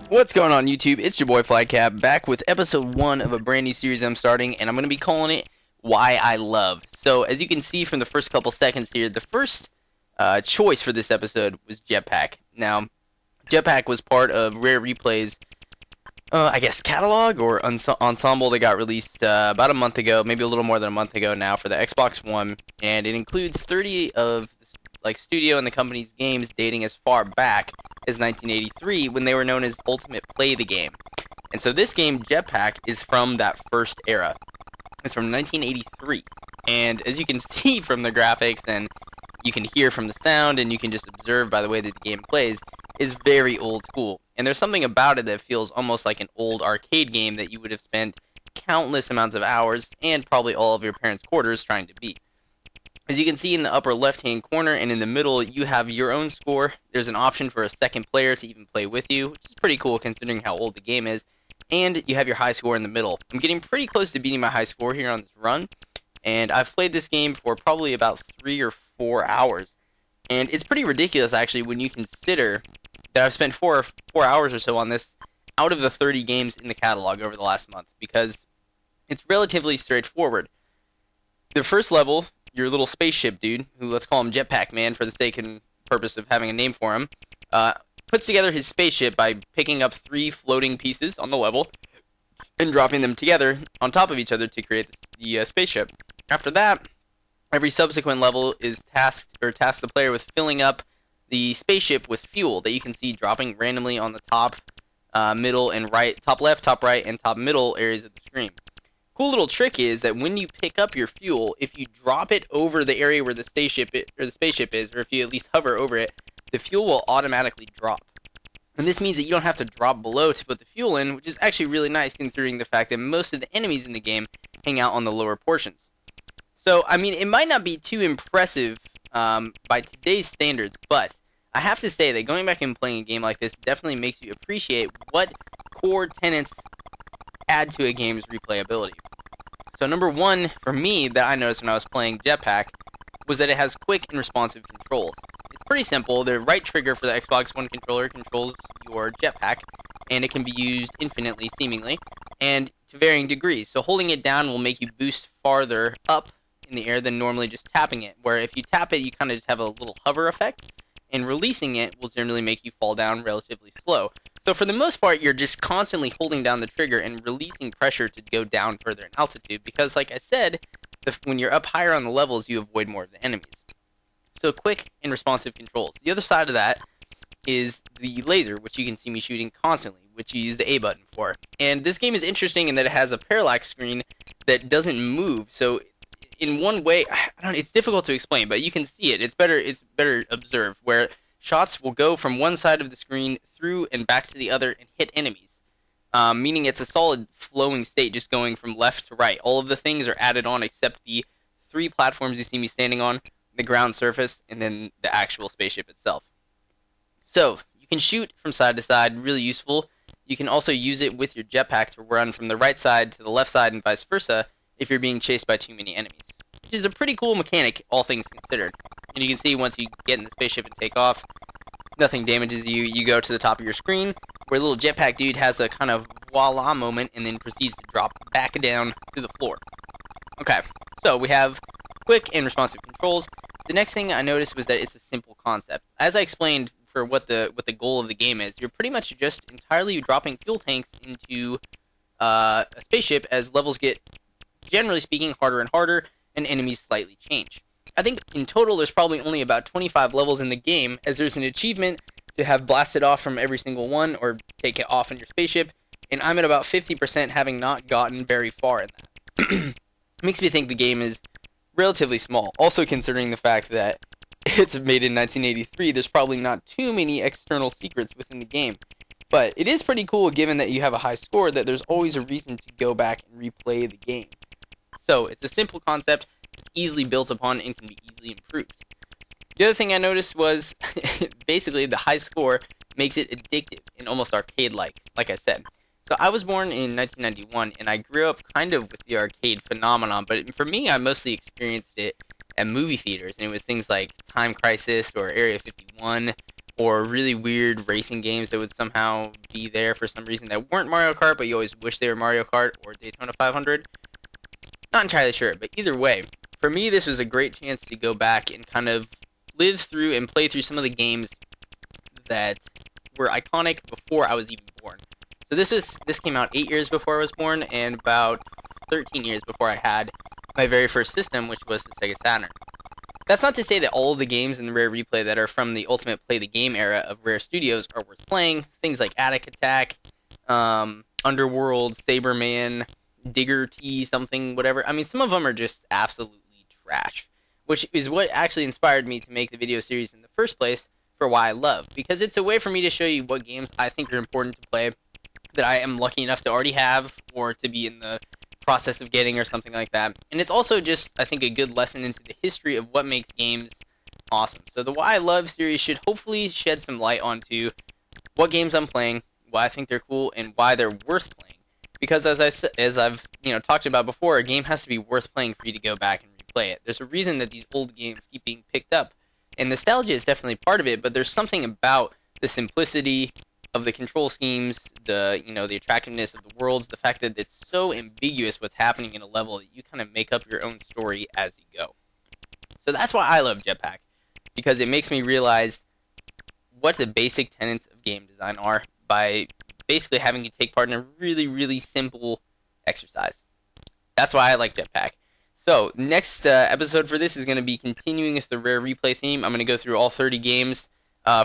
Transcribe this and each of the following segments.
What's going on YouTube? It's your boy Flycap back with episode 1 of a brand new series I'm starting, and I'm going to be calling it Why I Love. So as you can see from the first couple seconds here, the first choice for this episode was Jetpac. Now, Jetpac was part of Rare Replay's, catalog or ensemble that got released about a month ago, maybe a little more than a month ago now for the Xbox One, and it includes 30 of studio and the company's games dating as far back as 1983 when they were known as Ultimate Play the Game. And so this game, Jetpac, is from that first era. It's from 1983. And as you can see from the graphics and you can hear from the sound and you can just observe by the way that the game plays, is very old school. And there's something about it that feels almost like an old arcade game that you would have spent countless amounts of hours and probably all of your parents' quarters trying to beat. As you can see in the upper left-hand corner and in the middle, you have your own score. There's an option for a second player to even play with you, which is pretty cool considering how old the game is. And you have your high score in the middle. I'm getting pretty close to beating my high score here on this run, and I've played this game for probably about 3 or 4 hours. And it's pretty ridiculous, actually, when you consider that I've spent 4 hours or so on this out of the 30 games in the catalog over the last month, because it's relatively straightforward. The first level, your little spaceship dude, who let's call him Jetpac Man for the sake and purpose of having a name for him, puts together his spaceship by picking up 3 floating pieces on the level and dropping them together on top of each other to create the spaceship. After that, every subsequent level is tasks the player with filling up the spaceship with fuel that you can see dropping randomly on the top, middle, and right, top left, top right, and top middle areas of the screen. Cool little trick is that when you pick up your fuel, if you drop it over the area where the spaceship is, or if you at least hover over it, the fuel will automatically drop. And this means that you don't have to drop below to put the fuel in, which is actually really nice considering the fact that most of the enemies in the game hang out on the lower portions. So, I mean, it might not be too impressive by today's standards, but I have to say that going back and playing a game like this definitely makes you appreciate what core tenets add to a game's replayability. So number one for me that I noticed when I was playing Jetpac was that it has quick and responsive controls. It's pretty simple. The right trigger for the Xbox One controller controls your Jetpac, and it can be used infinitely, seemingly, and to varying degrees. So holding it down will make you boost farther up in the air than normally just tapping it, where if you tap it, you kind of just have a little hover effect, and releasing it will generally make you fall down relatively slow. So for the most part, you're just constantly holding down the trigger and releasing pressure to go down further in altitude, because like I said, when you're up higher on the levels, you avoid more of the enemies. So quick and responsive controls. The other side of that is the laser, which you can see me shooting constantly, which you use the A button for. And this game is interesting in that it has a parallax screen that doesn't move, so in one way, it's difficult to explain, but you can see it. It's better observed, where shots will go from one side of the screen through and back to the other and hit enemies, meaning it's a solid flowing state just going from left to right. All of the things are added on except the 3 platforms you see me standing on, the ground surface, and then the actual spaceship itself. So, you can shoot from side to side, really useful. You can also use it with your jetpack to run from the right side to the left side and vice versa if you're being chased by too many enemies, which is a pretty cool mechanic, all things considered. And you can see once you get in the spaceship and take off, nothing damages you. You go to the top of your screen, where the little jetpack dude has a kind of voila moment and then proceeds to drop back down to the floor. Okay, so we have quick and responsive controls. The next thing I noticed was that it's a simple concept. As I explained for what the goal of the game is, you're pretty much just entirely dropping fuel tanks into a spaceship as levels get, generally speaking, harder and harder, and enemies slightly change. I think in total there's probably only about 25 levels in the game, as there's an achievement to have blasted off from every single one or take it off in your spaceship, and I'm at about 50% having not gotten very far in that. Makes me think the game is relatively small, also considering the fact that it's made in 1983, there's probably not too many external secrets within the game. But it is pretty cool, given that you have a high score, that there's always a reason to go back and replay the game. So, it's a simple concept, easily built upon, and can be easily improved. The other thing I noticed was, basically, the high score makes it addictive and almost arcade-like, like I said. So I was born in 1991, and I grew up kind of with the arcade phenomenon, but for me, I mostly experienced it at movie theaters, and it was things like Time Crisis or Area 51 or really weird racing games that would somehow be there for some reason that weren't Mario Kart, but you always wish they were Mario Kart or Daytona 500. Not entirely sure, but either way, for me, this was a great chance to go back and kind of live through and play through some of the games that were iconic before I was even born. So this came out 8 years before I was born, and about 13 years before I had my very first system, which was the Sega Saturn. That's not to say that all of the games in the Rare Replay that are from the Ultimate Play the Game era of Rare Studios are worth playing. Things like Attic Attack, Underworld, Saberman, Digger T, something, whatever. I mean, some of them are just absolutely trash, which is what actually inspired me to make the video series in the first place for Why I Love, because it's a way for me to show you what games I think are important to play that I am lucky enough to already have or to be in the process of getting or something like that. And it's also just, I think, a good lesson into the history of what makes games awesome. So the Why I Love series should hopefully shed some light onto what games I'm playing, why I think they're cool, and why they're worth playing. Because as I've talked about before, a game has to be worth playing for you to go back and replay it. There's a reason that these old games keep being picked up, and nostalgia is definitely part of it. But there's something about the simplicity of the control schemes, the attractiveness of the worlds, the fact that it's so ambiguous what's happening in a level that you kind of make up your own story as you go. So that's why I love Jetpac, because it makes me realize what the basic tenets of game design are by basically having you take part in a really, really simple exercise. That's why I like Jetpac. So next episode for this is going to be continuing with the Rare Replay theme. I'm going to go through all 30 games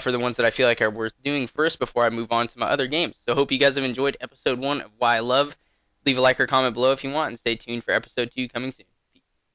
for the ones that I feel like are worth doing first before I move on to my other games. So hope you guys have enjoyed episode 1 of Why I Love. Leave a like or comment below if you want, and stay tuned for episode 2 coming soon.